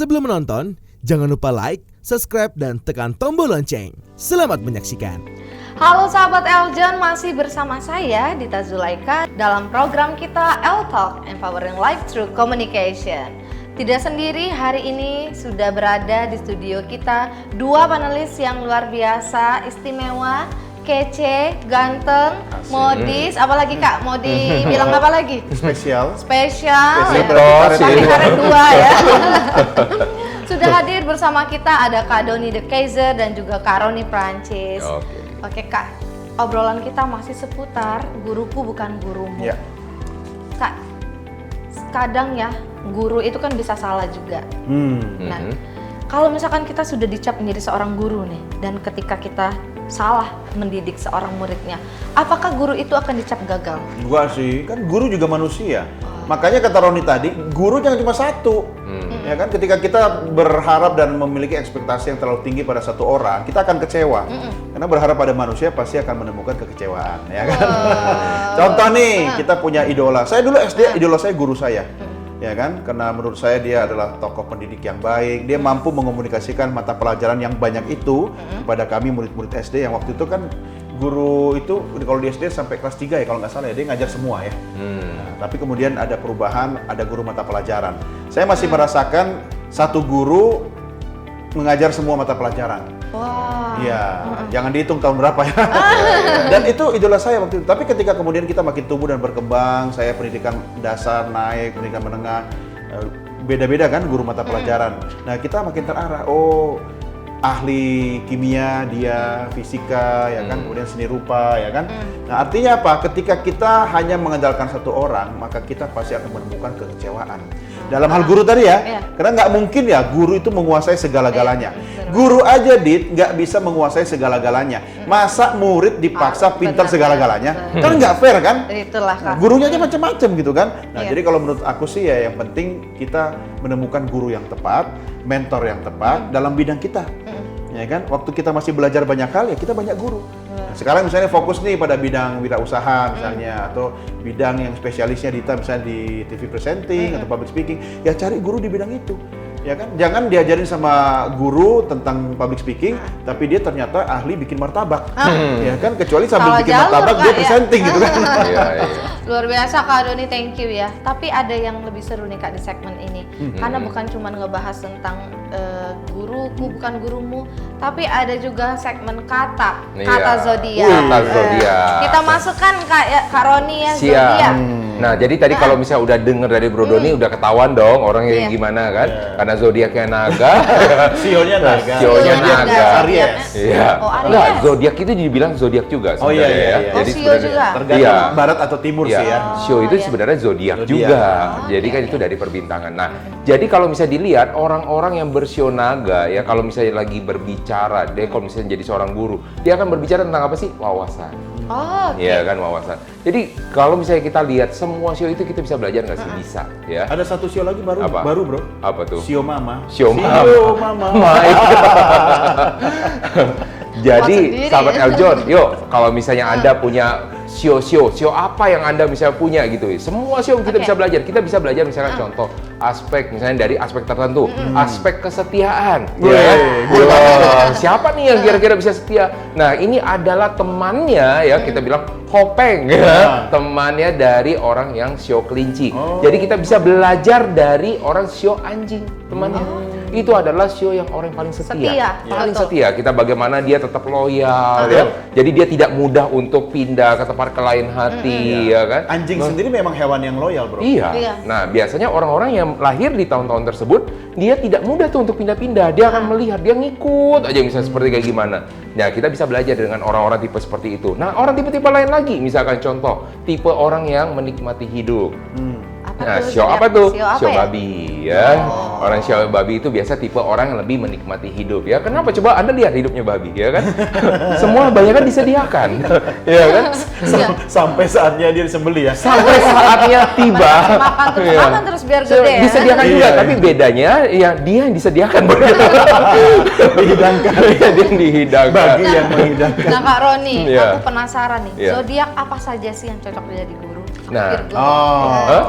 Sebelum menonton, jangan lupa like, subscribe, dan tekan tombol lonceng. Selamat menyaksikan. Halo sahabat Eljon, masih bersama saya Dita Zulaika dalam program kita El Talk, Empowering Life Through Communication. Tidak sendiri, hari ini sudah berada di studio kita dua panelis yang luar biasa, istimewa, kece, ganteng, modis, apalagi Kak, mau dibilang apa lagi? Spesial. Karet dua ya. Sudah hadir bersama kita ada Kak Doni De Keizer dan juga Kak Roni Prancis. Oke Kak, obrolan kita masih seputar guruku bukan gurumu. Ya. Kak, kadang ya guru itu kan bisa salah juga. Nah, kalau misalkan kita sudah dicap menjadi seorang guru nih, dan ketika kita salah mendidik seorang muridnya, apakah guru itu akan dicap gagal? Gua sih, kan guru juga manusia. Makanya kata Roni tadi, guru jangan cuma satu. Ya kan, ketika kita berharap dan memiliki ekspektasi yang terlalu tinggi pada satu orang, kita akan kecewa. Karena berharap pada manusia pasti akan menemukan kekecewaan, ya kan? Contoh nih, kita punya idola. Saya dulu SD, idola saya guru saya. Ya kan, karena menurut saya dia adalah tokoh pendidik yang baik, dia mampu mengomunikasikan mata pelajaran yang banyak itu kepada kami murid-murid SD yang waktu itu kan guru itu kalau di SD sampai kelas 3 ya kalau nggak salah ya, dia ngajar semua ya. Nah, tapi kemudian ada perubahan, ada guru mata pelajaran. Saya masih merasakan satu guru mengajar semua mata pelajaran. Iya, jangan dihitung tahun berapa ya. Dan itu idola saya waktu itu. Tapi ketika kemudian kita makin tumbuh dan berkembang, saya pendidikan dasar naik, pendidikan menengah, beda-beda kan guru mata pelajaran. Nah kita makin terarah, oh ahli kimia dia, fisika, ya kan, kemudian seni rupa, ya kan. Nah artinya apa? Ketika kita hanya mengandalkan satu orang, maka kita pasti akan menemukan kekecewaan. Dalam hal guru tadi ya, karena nggak mungkin ya guru itu menguasai segala-galanya. Guru aja nggak bisa menguasai segala-galanya. Masa murid dipaksa pintar segala-galanya? Kan nggak fair kan? Itulah Kak. Gurunya aja macam-macam gitu kan. Nah jadi kalau menurut aku sih ya yang penting kita menemukan guru yang tepat, mentor yang tepat dalam bidang kita. Ya kan, waktu kita masih belajar banyak hal ya kita banyak guru. Nah, sekarang misalnya fokus nih pada bidang wirausaha misalnya, atau bidang yang spesialisnya Dita misalnya di TV presenting atau public speaking, ya cari guru di bidang itu. Ya kan, jangan diajarin sama guru tentang public speaking, tapi dia ternyata ahli bikin martabak. Ya kan, kecuali sambil bikin martabak dia presenting gitu kan. Luar biasa Kak Doni, thank you ya. Tapi ada yang lebih seru nih Kak di segmen ini. Karena bukan cuma ngebahas tentang guruku bukan gurumu, tapi ada juga segmen kata zodiak. Kata zodiak. Kita masukkan Kak Roni ya, Siap. zodiak. Nah, jadi tadi kalau misalnya udah denger dari Bro Doni udah ketahuan dong orangnya gimana kan? Karena zodiaknya naga. Sionya naga. Sionya naga. Aries. Iya. Nah, zodiak itu dibilang zodiak juga sebenarnya ya. Jadi Sio juga. Tergantung barat atau timur sih ya. Sio itu sebenarnya zodiak juga. Jadi kan itu dari perbintangan. Nah, jadi kalau misalnya dilihat orang-orang yang bersio naga ya, kalau misalnya lagi berbicara, dia kalau misalnya jadi seorang guru, dia akan berbicara tentang apa sih? Wawasan. Iya kan, wawasan. Jadi kalau misalnya kita lihat semua sio itu kita bisa belajar nggak sih? Bisa ya. Ada satu sio lagi baru bro. Apa tuh? Sio mama. Sio mama. Jadi sahabat Eljon, yuk kalau misalnya Anda punya sio apa yang Anda misalnya punya gitu, semua sio kita bisa belajar. Kita bisa belajar misalkan contoh aspek misalnya dari aspek tertentu, aspek kesetiaan. Siapa nih yang kira-kira bisa setia? Nah ini adalah temannya ya, kita bilang Hopeng ya, temannya dari orang yang sio kelinci. Jadi kita bisa belajar dari orang sio anjing, temannya. Itu adalah sio yang orang yang paling setia. Paling setia. Kita bagaimana dia tetap loyal ya. Jadi dia tidak mudah untuk pindah ke tempat ke lain hati ya kan. Anjing sendiri memang hewan yang loyal, bro. Iya. Nah, biasanya orang-orang yang lahir di tahun-tahun tersebut, dia tidak mudah tuh untuk pindah-pindah. Dia akan melihat, dia ngikut aja misalnya seperti kayak gimana. Nah, kita bisa belajar dengan orang-orang tipe seperti itu. Nah, orang tipe-tipe lain lagi, misalkan contoh, tipe orang yang menikmati hidup. Nah, sio apa tuh? Sio babi ya. Orang sio babi itu biasa tipe orang yang lebih menikmati hidup ya. Kenapa? Coba Anda lihat hidupnya babi ya kan. Semua banyak kan disediakan. Ya kan? Sampai saatnya dia disembelih ya. Sampai saatnya tiba. Makan terus biar gede ya. Disediakan juga, tapi bedanya ya dia yang disediakan. Dihidangkan. Dia yang dihidangkan. Bagi yang menghidangkan. Nah Kak Roni, aku penasaran nih. Zodiak apa saja sih yang cocok jadi guru? Nah, Virgo.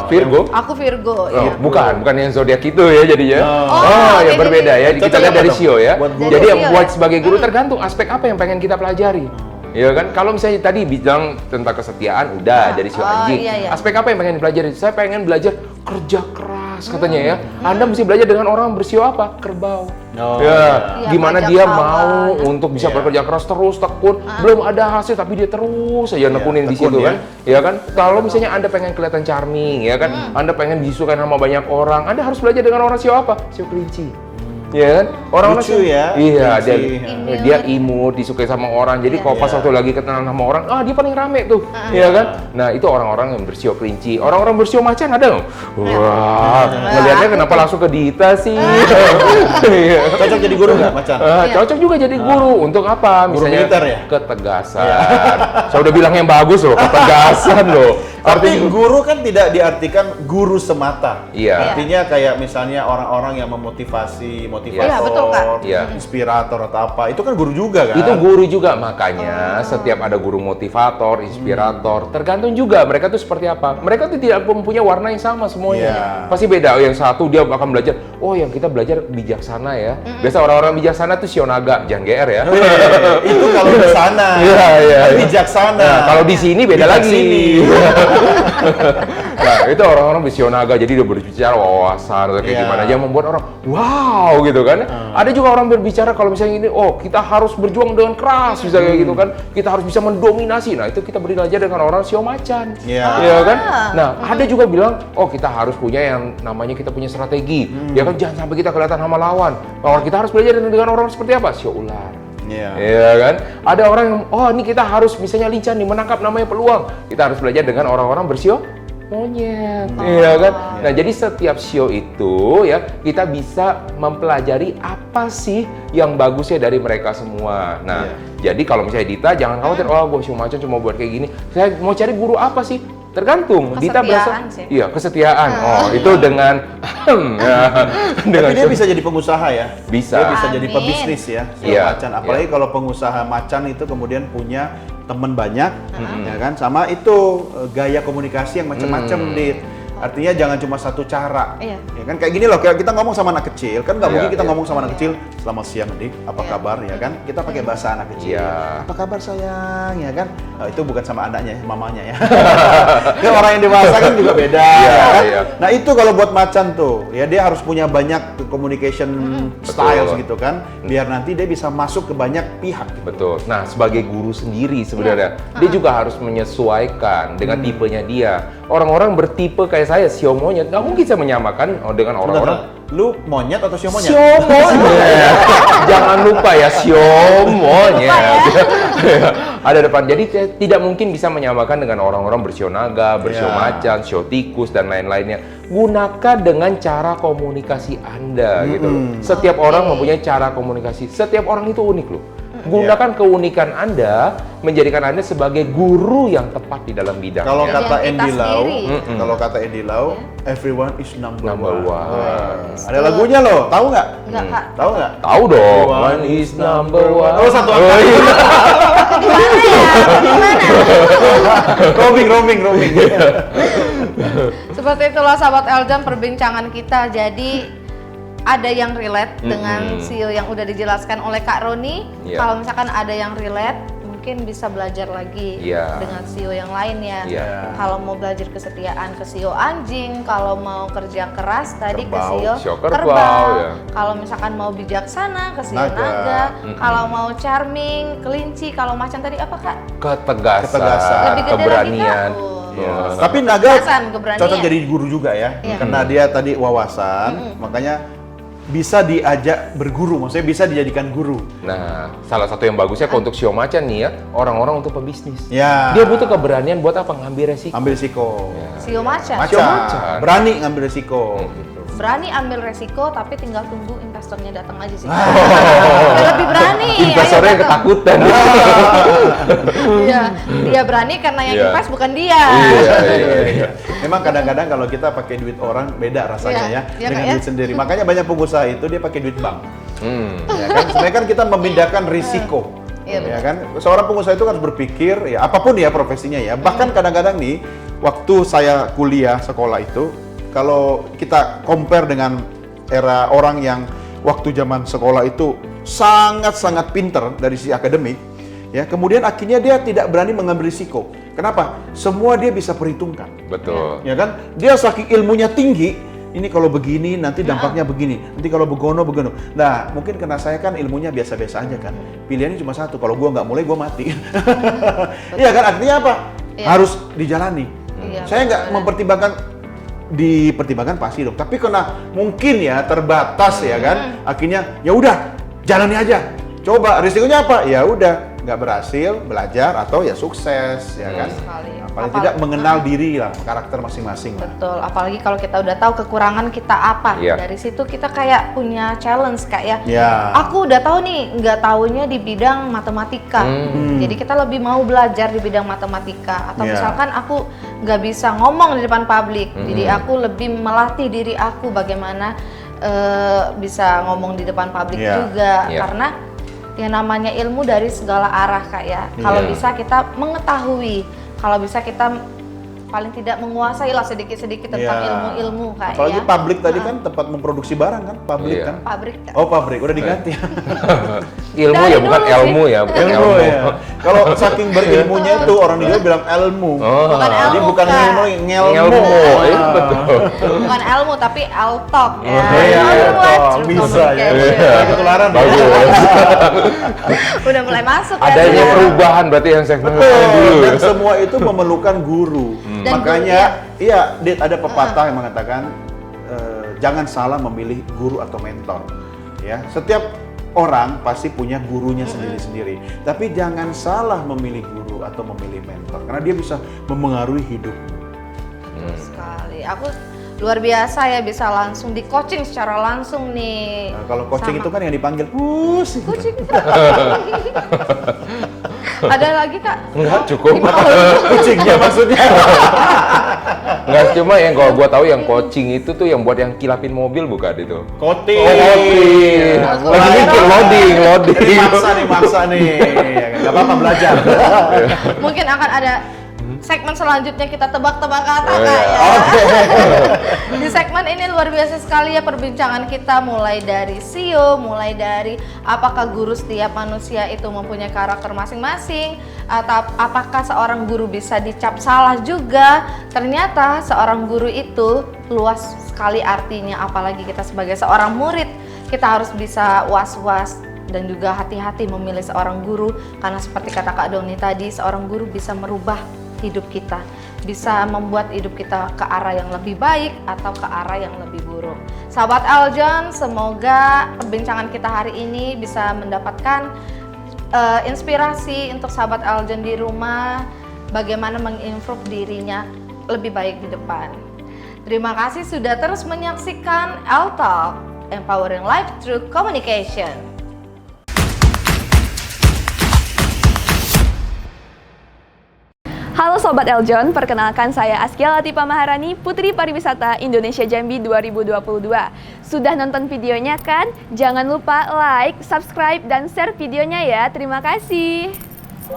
Virgo? Aku Virgo, Oh, ya. bukan yang zodiak itu ya jadinya. Oh, Ya oke, berbeda jadi- ya. Kita Cocok lihat apa dari dong? sio ya. Buat guru. Jadi yang Sio buat ya? sebagai guru tergantung aspek apa yang pengen kita pelajari. Ya kan, kalau misalnya tadi bilang tentang kesetiaan, udah dari sio anjing. Iya, iya. Aspek apa yang pengen dipelajari? Saya pengen belajar kerja keras katanya ya. Anda mesti belajar dengan orang bersio apa? Kerbau. Oh, Ya, iya. gimana Iya, dia pajak mau kawan. untuk bisa Iya. bekerja keras terus tekun, belum ada hasil tapi dia terus aja nekunin di tekun situ ya. kan. Ya kan? Kalau misalnya Anda pengen kelihatan charming, ya kan? Anda pengen disukai sama banyak orang, Anda harus belajar dengan orang sio apa? Sio kelinci. Ya kan? Orang-orang Lucu ya, Iya, kelinci. dia imut, disukai sama orang. Jadi kalau pas Iya. waktu lagi kenalan sama orang, dia paling rame tuh. Iya kan? Nah, itu orang-orang yang bersio kelinci. Orang-orang bersio macan ada nggak? Wah, ngelihatnya kenapa langsung ke Dita sih? Iya. Cocok jadi guru nggak, Macan? Cocok juga jadi guru. Untuk apa? Guru Misalnya militer ya? ketegasan. Saya udah bilang yang bagus loh, ketegasan loh. Tapi guru kan tidak diartikan guru semata. Iya. Artinya kayak misalnya orang-orang yang memotivasi, motivator, Iya, betul, Kak. Iya. inspirator atau apa. Itu kan guru juga kan? Itu guru juga, makanya setiap ada guru motivator, inspirator, tergantung juga mereka tuh seperti apa. Mereka tuh tidak mempunyai warna yang sama semuanya. Iya. Pasti beda. Yang satu dia akan belajar, yang kita belajar bijaksana ya. Biasa orang-orang bijaksana tuh Shio Naga, jangan GR ya. Itu kalau di sana. Iya, iya. Kan bijaksana. Nah, kalau di sini beda Bijak lagi. sini. Nah, itu orang-orang visionaga, jadi dia berbicara wawasan atau kayak Iya. gimana aja membuat orang wow gitu kan. Ada juga orang berbicara kalau misalnya ini, kita harus berjuang dengan keras misalnya gitu kan. Kita harus bisa mendominasi. Nah, itu kita belajar dengan orang sio macan. Iya. Iya kan? Nah, ada juga bilang, kita harus punya yang namanya kita punya strategi. Ya kan, jangan sampai kita kelihatan sama lawan. Kita harus belajar dengan orang seperti apa? Sio ular. Iya. Iya kan? Ada orang yang, ini kita harus misalnya lincah nih menangkap namanya peluang. Kita harus belajar dengan orang-orang bersio monyet. Iya kan? Nah, jadi setiap sio itu ya kita bisa mempelajari apa sih yang bagusnya dari mereka semua. Nah, jadi kalau misalnya Dita jangan khawatir, gue sio macan cuma buat kayak gini. Saya mau cari guru apa sih? Tergantung. Dita Kesetiaan berasa, sih. iya kesetiaan. Itu dengan dengan Tapi dia bisa jadi pengusaha ya? Bisa. Dia bisa jadi Amin. pebisnis ya, Iya, macan. Apalagi kalau pengusaha macan itu kemudian punya teman banyak, ya kan? Sama itu gaya komunikasi yang macam-macam, Dit. Artinya jangan cuma satu cara. Iya. Ya kan kayak gini loh, kayak kita ngomong sama anak kecil, kan nggak Iya, mungkin kita iya. ngomong sama anak kecil, selamat siang Dik, apa Iya. kabar ya kan? Kita pakai bahasa anak kecil. Iya. Apa kabar sayang ya kan? Itu bukan sama anaknya, mamanya ya. Ya, orang yang dewasa kan juga beda Iya, ya kan? iya. Nah, itu kalau buat macan tuh, ya dia harus punya banyak communication styles Betul. gitu kan, biar nanti dia bisa masuk ke banyak pihak. Betul. Nah, sebagai guru sendiri sebenarnya, dia juga harus menyesuaikan dengan tipenya dia. Orang-orang bertipe kayak saya, sio monyet, nggak mungkin saya menyamakan dengan orang-orang Bentar, lu monyet atau sio monyet? sio monyet. Jangan lupa ya, sio monyet. Ada depan. Jadi tidak mungkin bisa menyamakan dengan orang-orang bersio naga, bersio Iya. macan, sio tikus dan lain-lainnya. Gunakan dengan cara komunikasi Anda gitu. Setiap orang mempunyai cara komunikasi. Setiap orang itu unik loh. Gunakan keunikan Anda menjadikan Anda sebagai guru yang tepat di dalam bidangnya. Kalau Yang kata kita Andy Lau, sendiri. kalau kata Andy Lau, everyone is number Number one. one. Ada lagunya loh, tahu nggak? Enggak, Kak. Tahu nggak? Tahu dong, Everyone one is number one. Oh, satu angka. iya. roaming. Seperti itulah sahabat Eljan perbincangan kita. Jadi ada yang relate dengan sio yang udah dijelaskan oleh Kak Roni. Iya. Kalau misalkan ada yang relate, mungkin bisa belajar lagi Iya. dengan sio yang lain ya. Iya. Kalau mau belajar kesetiaan ke sio anjing, kalau mau kerja keras tadi ke Kerbau. sio Sio kerbau, ya. Kalau misalkan mau bijaksana ke sio Naga. naga, kalau mau charming, kelinci, kalau macan tadi apa Kak? Ketegasan. Lebih gede lagi, keberanian. Kak. Ya. Oh. Tapi naga Ketegasan, keberanian. cocok jadi guru juga ya, Iya. karena dia tadi wawasan, makanya bisa diajak berguru, maksudnya bisa dijadikan guru. Nah, salah satu yang bagusnya kalau untuk sio macan nih ya, orang-orang untuk pebisnis. Ya. Dia butuh keberanian buat apa? Ngambil resiko. Ambil risiko. Sio macan. Macan. Sio macan. Berani ngambil risiko. Berani ambil resiko tapi tinggal tunggu investornya datang aja sih. Ah. Dia lebih berani. Investornya ayo datang. ketakutan. Iya, dia berani karena yang Iya. invest bukan dia. Iya. Memang kadang-kadang kalau kita pakai duit orang beda rasanya Iya, ya iya, dengan Kak, ya. duit sendiri. Makanya banyak pengusaha itu dia pakai duit bank. Hmm. Ya kan? Sebenarnya kan kita memindahkan risiko. Iya, Ya kan? Seorang pengusaha itu harus berpikir ya apapun ya profesinya ya. Bahkan kadang-kadang nih waktu saya kuliah sekolah itu kalau kita compare dengan era orang yang waktu zaman sekolah itu sangat-sangat pinter dari sisi akademik, ya kemudian akhirnya dia tidak berani mengambil risiko. Kenapa? Semua dia bisa perhitungkan. Betul. Ya kan? Dia saking ilmunya tinggi, ini kalau begini nanti dampaknya begini, nanti kalau begono. Nah, mungkin karena saya kan ilmunya biasa-biasa aja kan. Pilihannya cuma satu, kalau gua nggak mulai gua mati. Iya kan? Artinya apa? Iya. Harus dijalani. Iya, Saya nggak mempertimbangkan, dipertimbangkan pasti dong. Tapi karena mungkin ya terbatas ya kan, akhirnya ya udah jalani aja. Coba risikonya apa? Ya udah nggak berhasil, belajar atau ya sukses ya kan. Sekali. Paling tidak mengenal diri lah, karakter masing-masing lah. Betul, apalagi kalau kita udah tahu kekurangan kita apa, Iya. dari situ kita kayak punya challenge Kak ya. Ya. Aku udah tahu nih, nggak taunya di bidang matematika. Jadi kita lebih mau belajar di bidang matematika. Atau Iya. misalkan aku nggak bisa ngomong di depan publik, jadi aku lebih melatih diri aku bagaimana bisa ngomong di depan publik Iya. juga. Iya. Karena yang namanya ilmu dari segala arah Kak ya. Kalau Iya. bisa kita mengetahui, kalau bisa kita paling tidak menguasai lah sedikit-sedikit tentang Iya. ilmu-ilmu Kak Apalagi ya. pabrik tadi kan tempat memproduksi barang kan, pabrik Iya. kan. Pabrik Kak. Oh pabrik, udah diganti. Ilmu Dari ya, bukan dulu sih. ilmu ya, bukan Ilmu ya. Kalau saking berilmunya itu orang di Jawa bilang ilmu. Oh. Bukan Jadi ilmu, bukan Kak. ilmu, ngelmu. Ilmu, iya, Ah. betul. Bukan ilmu tapi L-Talk ya. Iya, Everyone L-Talk. through Bisa ya. communication. Ketularan ya. Bagus. Udah mulai masuk ya. Adanya Bro. perubahan berarti yang segmen Betul. dulu. Dan semua itu memerlukan guru. Dan Makanya, iya, Dit, ada pepatah yang mengatakan jangan salah memilih guru atau mentor. Ya, setiap orang pasti punya gurunya sendiri-sendiri. Tapi jangan salah memilih guru atau memilih mentor, karena dia bisa memengaruhi hidup. Sekali. Aku luar biasa ya bisa langsung di coaching secara langsung nih. Nah, kalau coaching Sama itu kan yang dipanggil, "Pus." coaching. Ada lagi Kak? Enggak, cukup. Kucingnya maksudnya. Enggak, cuma yang kalau gua tahu yang coaching itu tuh yang buat yang kilapin mobil bukan itu. Coaching. Oh, coaching. Lagi mikir loading. Ini maksa nih. Gak apa-apa belajar. Mungkin akan ada segmen selanjutnya kita tebak-tebak kata Oh, Kak iya. ya. Di segmen ini luar biasa sekali ya perbincangan kita, mulai dari CEO, mulai dari apakah guru setiap manusia itu mempunyai karakter masing-masing, atau apakah seorang guru bisa dicap salah juga. Ternyata seorang guru itu luas sekali artinya, apalagi kita sebagai seorang murid, kita harus bisa was-was dan juga hati-hati memilih seorang guru, karena seperti kata Kak Doni tadi, seorang guru bisa merubah hidup kita, bisa membuat hidup kita ke arah yang lebih baik atau ke arah yang lebih buruk. Sahabat Eljon, semoga perbincangan kita hari ini bisa mendapatkan inspirasi untuk sahabat Eljon di rumah, bagaimana mengimprove dirinya lebih baik di depan. Terima kasih sudah terus menyaksikan L-Talk, Empowering Life Through Communication. Halo Sobat Eljon, perkenalkan saya Askia Latifa Maharani, Putri Pariwisata Indonesia Jambi 2022. Sudah nonton videonya kan? Jangan lupa like, subscribe, dan share videonya ya. Terima kasih.